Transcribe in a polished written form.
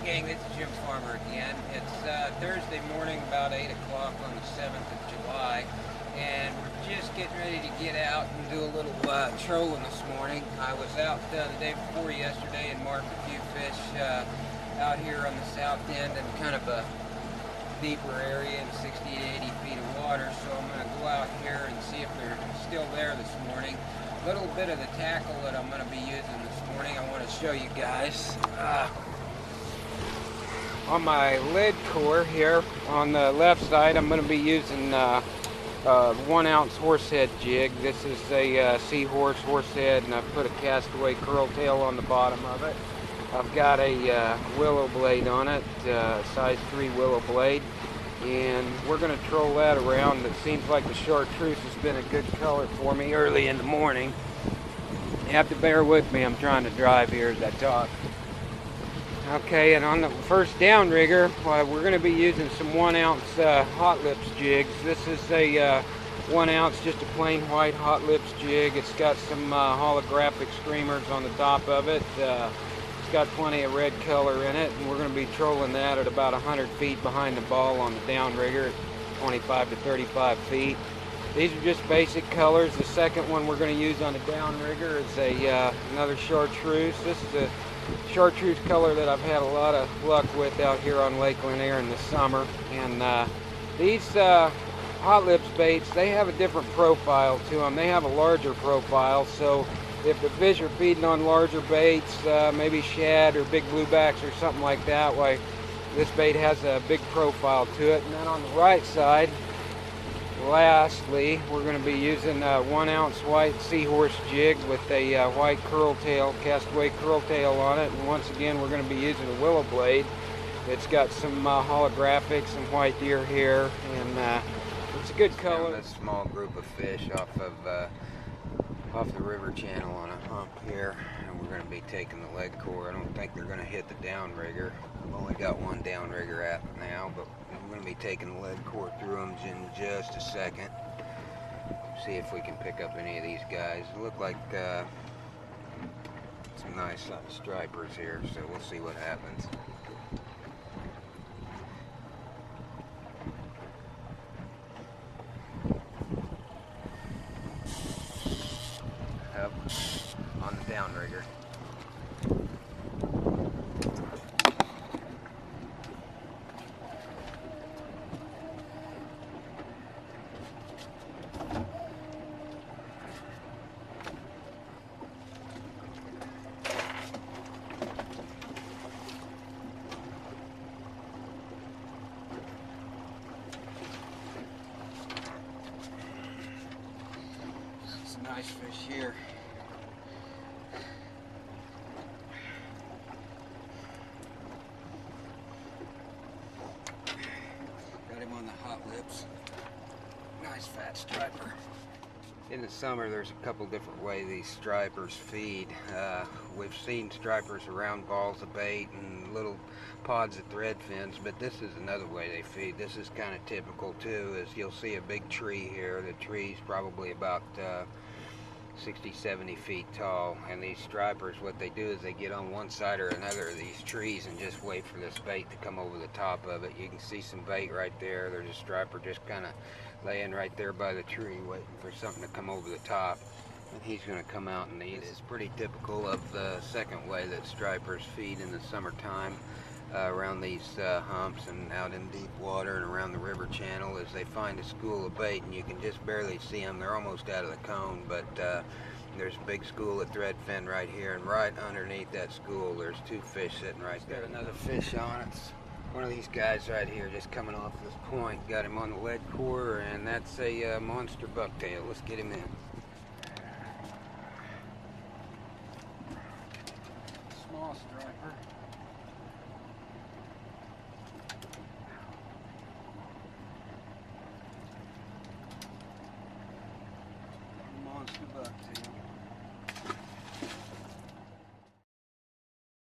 gang, this is Jim Farmer again. It's Thursday morning, about 8 o'clock on the 7th of July, and we're just getting ready to get out and do a little trolling this morning. I was out the day before yesterday and marked a few fish out here on the south end in kind of a deeper area in 60 to 80 feet of water, so I'm going to go out here and see if they're still there this morning. A little bit of the tackle that I'm going to be using this morning, I want to show you guys. On my lead core here on the left side, I'm going to be using 1 ounce horsehead jig. This is a seahorse horsehead, and I've put a castaway curl tail on the bottom of it. I've got a willow blade on it, size 3 willow blade, and we're going to troll that around. It seems like the chartreuse has been a good color for me early in the morning. You have to bear with me, I'm trying to drive here as I talk. Okay, and on the first downrigger, we're going to be using some 1 ounce hot lips jigs. This is a 1 ounce, just a plain white hot lips jig. It's got some holographic streamers on the top of it. It's got plenty of red color in it, and we're going to be trolling that at about 100 feet behind the ball on the downrigger, 25 to 35 feet. These are just basic colors. The second one we're going to use on the downrigger is another chartreuse. This is a chartreuse color that I've had a lot of luck with out here on Lake Lanier in the summer. And these hot lips baits, they have a different profile to them. They have a larger profile, so if the fish are feeding on larger baits, maybe shad or big bluebacks or something like that, why this bait has a big profile to it. And then on the right side, lastly, we're going to be using a 1 ounce white seahorse jig with a white curl tail, castaway curl tail on it. And once again, we're going to be using a willow blade. It's got some holographic, some white deer hair, and it's a good color. A small group of fish off the river channel on a hump here, and we're going to be taking the lead core. I don't think they're going to hit the downrigger. I've only got one downrigger at now, but we're going to be taking the lead core through them in just a second. See if we can pick up any of these guys. They look like some nice stripers here, so we'll see what happens. Up on the downrigger. It's a nice fish here. Got him on the hot lips. Nice fat striper. In the summer, there's a couple different ways these stripers feed. We've seen stripers around balls of bait and little pods of thread fins, but this is another way they feed. This is kind of typical too, is you'll see a big tree here. The tree's probably about 60, 70 feet tall, and these stripers, what they do is they get on one side or another of these trees and just wait for this bait to come over the top of it. You can see some bait right there. There's a striper just kind of laying right there by the tree waiting for something to come over the top, and he's going to come out and eat it. It's pretty typical of the second way that stripers feed in the summertime around these humps and out in deep water and around the river channel, is they find a school of bait and you can just barely see them. They're almost out of the cone, but there's a big school of threadfin right here, and right underneath that school there's 2 fish sitting right there. Got another fish on it. One of these guys right here just coming off this point. Got him on the lead core, and that's a monster bucktail. Let's get him in.